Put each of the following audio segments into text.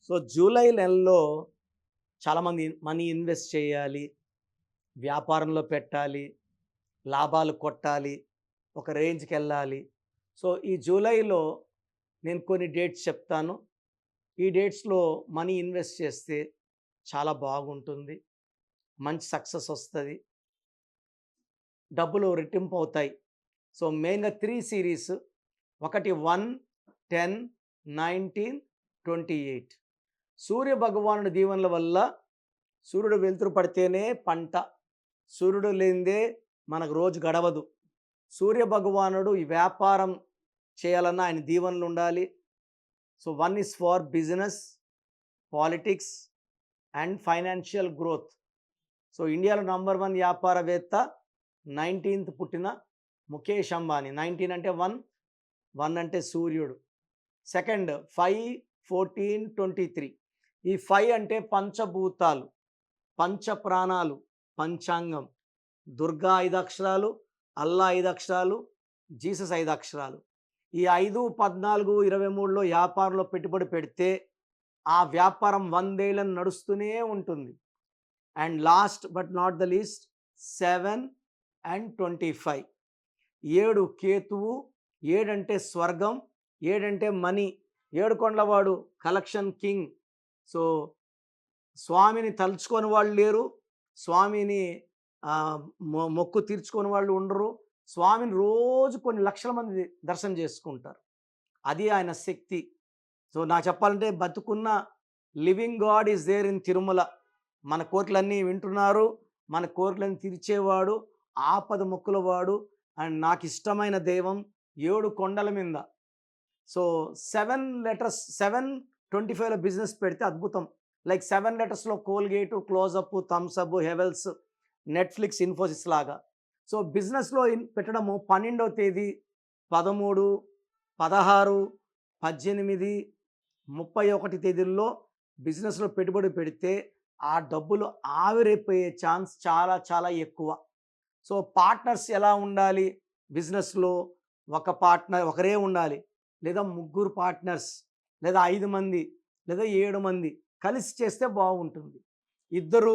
So July నెలలో చాలామంది money invest చేయాలి, వ్యాపారంలో పెట్టాలి, లాభాలు కొట్టాలి, ఒక రేంజ్కి వెళ్ళాలి. సో ఈ జూలైలో నేను కొన్ని డేట్స్ చెప్తాను. ఈ డేట్స్లో మనీ ఇన్వెస్ట్ చేస్తే చాలా బాగుంటుంది, మంచి సక్సెస్ వస్తుంది, డబ్బులు రెట్టింపు అవుతాయి. సో మెయిన్గా 3 సిరీస్. ఒకటి 1, 10, 19, 28. సూర్య భగవానుడి దీవెనల వల్ల సూర్యుడు వెలుతురు పడితేనే పంట, సూర్యుడు లేనిదే మనకు రోజు గడవదు. సూర్య భగవానుడు ఈ వ్యాపారం చేయాలన్నా ఆయన దీవెనలు ఉండాలి. So 1 is for business, politics and financial growth. So ఇండియాలో నంబర్ 1 వ్యాపారవేత్త 19th పుట్టిన ముఖేష్ అంబానీ. 19 అంటే 1 అంటే సూర్యుడు. సెకండ్ 5, 14, 23. ఈ 5 అంటే పంచభూతాలు, పంచ ప్రాణాలు, పంచాంగం. దుర్గా 5 అక్షరాలు, అల్లా 5 అక్షరాలు, జీసస్ 5 అక్షరాలు. ఈ 5, 14, 23లో వ్యాపారంలో పెట్టుబడి పెడితే ఆ వ్యాపారం 100 ఏళ్ళని నడుస్తూనే ఉంటుంది. And last but not the least 7 and 25. 7 కేతువు, 7 అంటే స్వర్గం, 7 అంటే మనీ. 7 కొండలవాడు కలెక్షన్ కింగ్. సో స్వామిని తలుచుకొని వాళ్ళు లేరు, స్వామిని మొక్కు తీర్చుకొని వాళ్ళు ఉండరు. స్వామిని రోజు కొన్ని లక్షల మంది దర్శనం చేసుకుంటారు. అది ఆయన శక్తి. సో నాకు చెప్పాలంటే బతుకున్న living god is there in Tirumala. మన కోరికలన్నీ వింటున్నారు, మన కోరికలన్నీ తీర్చేవాడు, ఆపద మొక్కులవాడు అండ్ నాకు ఇష్టమైన దైవం 7 కొండల మీద. సో 7 letters, 725లో బిజినెస్ పెడితే అద్భుతం. Like 7 letters Colgate, Closeup, Thums Up, Havells, Netflix, Infosys లాగా. సో బిజినెస్లో పెట్టడము 12వ తేదీ, 13, 16, 18, 31 తేదీల్లో బిజినెస్లో పెట్టుబడి పెడితే ఆ డబ్బులు ఆవిరైపోయే ఛాన్స్ చాలా చాలా ఎక్కువ. సో పార్ట్నర్స్ ఎలా ఉండాలి బిజినెస్లో? ఒక పార్ట్నర్ ఒకరే ఉండాలి, లేదా 3 పార్ట్నర్స్, లేదా 5 మంది, లేదా 7 మంది కలిసి చేస్తే బాగుంటుంది. 2,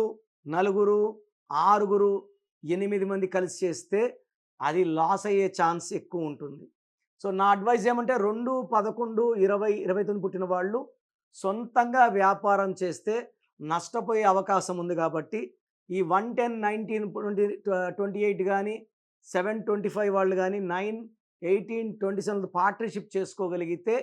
4, 6, 8 మంది కలిసి చేస్తే అది లాస్ అయ్యే ఛాన్స్ ఎక్కువ ఉంటుంది. సో నా అడ్వైజ్ ఏమంటే 2, 11, 20, 29 పుట్టిన వాళ్ళు సొంతంగా వ్యాపారం చేస్తే నష్టపోయే అవకాశం ఉంది. కాబట్టి ఈ 1, 10, 19, 20, 28 కానీ, 7, 25 వాళ్ళు కానీ 9, 18, 27 పార్ట్నర్షిప్ చేసుకోగలిగితే